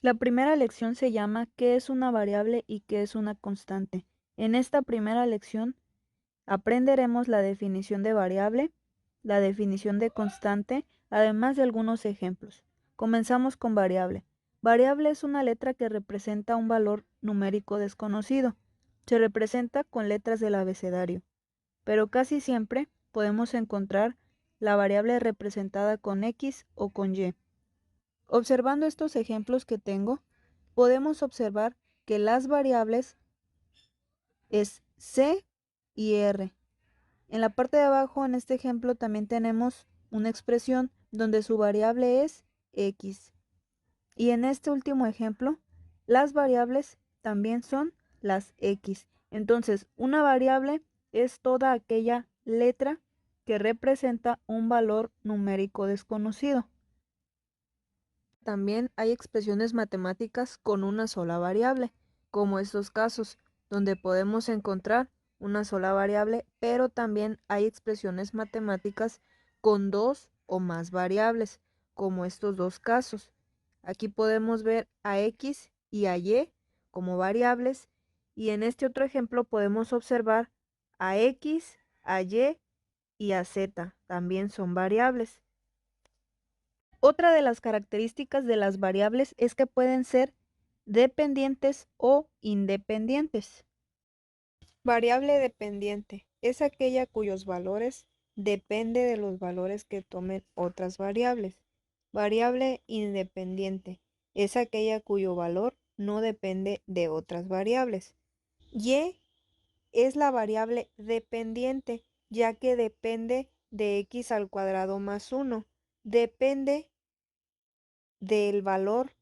La primera lección se llama ¿qué es una variable y qué es una constante? En esta primera lección aprenderemos la definición de variable, la definición de constante, además de algunos ejemplos. Comenzamos con variable. Variable es una letra que representa un valor numérico desconocido. Se representa con letras del abecedario, pero casi siempre podemos encontrar la variable representada con X o con Y. Observando estos ejemplos que tengo, podemos observar que las variables es C y R. En la parte de abajo, en este ejemplo, también tenemos una expresión donde su variable es X. Y en este último ejemplo, las variables también son las X. Entonces, una variable es toda aquella letra que representa un valor numérico desconocido. También hay expresiones matemáticas con una sola variable, como estos casos, donde podemos encontrar una sola variable, pero también hay expresiones matemáticas con dos o más variables, como estos dos casos. Aquí podemos ver a X y a Y como variables, y en este otro ejemplo podemos observar a X, a Y y a Z, también son variables. Otra de las características de las variables es que pueden ser dependientes o independientes. Variable dependiente es aquella cuyos valores depende de los valores que tomen otras variables. Variable independiente es aquella cuyo valor no depende de otras variables. Y es la variable dependiente, ya que depende de x al cuadrado más 1. Depende del valor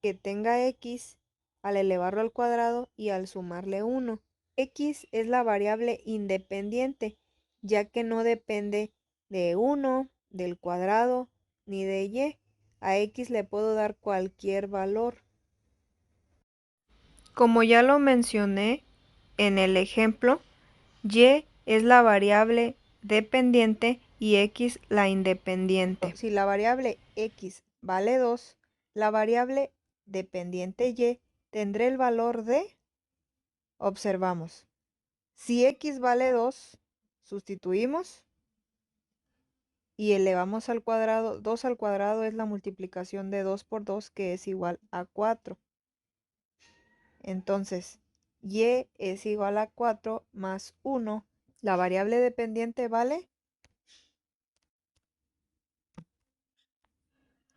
que tenga x al elevarlo al cuadrado y al sumarle 1. X es la variable independiente, ya que no depende de 1, del cuadrado, ni de y. A x le puedo dar cualquier valor. Como ya lo mencioné en el ejemplo, y es la variable dependiente y x la independiente. Si la variable x vale 2, la variable dependiente y tendrá el valor de, observamos, si x vale 2, sustituimos y elevamos al cuadrado. 2 al cuadrado es la multiplicación de 2 por 2, que es igual a 4. Entonces, y es igual a 4 más 1. La variable dependiente vale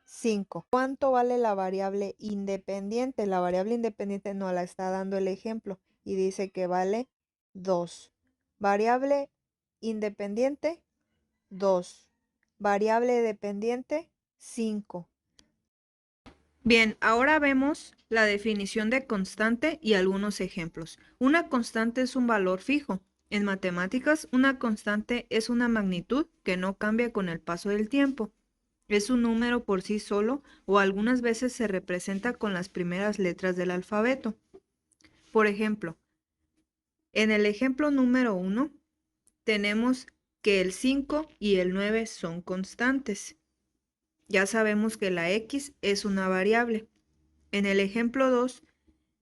5. ¿Cuánto vale la variable independiente? La variable independiente no la está dando el ejemplo y dice que vale 2. Variable independiente, 2. Variable dependiente, 5. Bien, ahora vemos la definición de constante y algunos ejemplos. Una constante es un valor fijo. En matemáticas, una constante es una magnitud que no cambia con el paso del tiempo. Es un número por sí solo o algunas veces se representa con las primeras letras del alfabeto. Por ejemplo, en el ejemplo número 1 tenemos que el 5 y el 9 son constantes. Ya sabemos que la x es una variable. En el ejemplo 2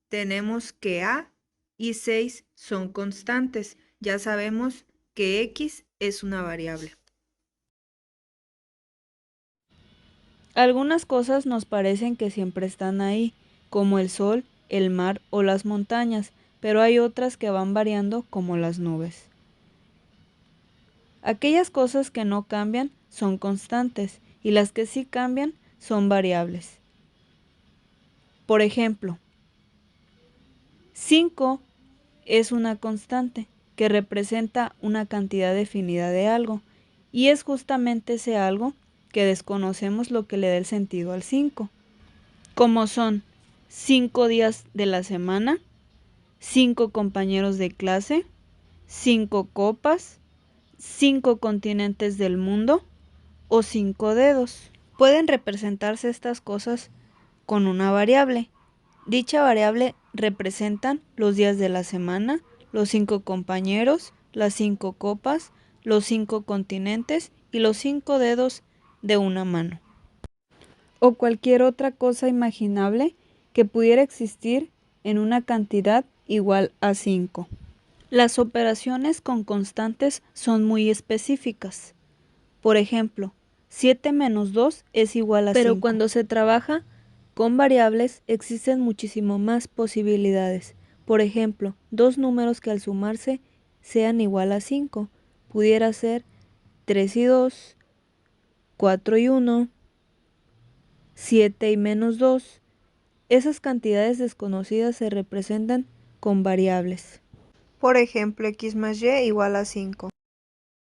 tenemos que a y 6 son constantes. Ya sabemos que x es una variable. Algunas cosas nos parecen que siempre están ahí, como el sol, el mar o las montañas, pero hay otras que van variando, como las nubes. Aquellas cosas que no cambian son constantes y las que sí cambian son variables. Por ejemplo, 5 es una constante que representa una cantidad definida de algo, y es justamente ese algo que desconocemos lo que le da el sentido al 5, como son 5 días de la semana, 5 compañeros de clase, 5 copas, 5 continentes del mundo o 5 dedos. Pueden representarse estas cosas con una variable. Dicha variable representan los días de la semana, los 5 compañeros, las 5 copas, los 5 continentes y los 5 dedos de una mano. O cualquier otra cosa imaginable que pudiera existir en una cantidad igual a 5. Las operaciones con constantes son muy específicas. Por ejemplo, 7 menos 2 es igual a 5. Pero cuando se trabaja con variables existen muchísimo más posibilidades. Por ejemplo, dos números que al sumarse sean igual a 5. Pudiera ser 3 y 2, 4 y 1, 7 y menos 2. Esas cantidades desconocidas se representan con variables. Por ejemplo, x más y igual a 5.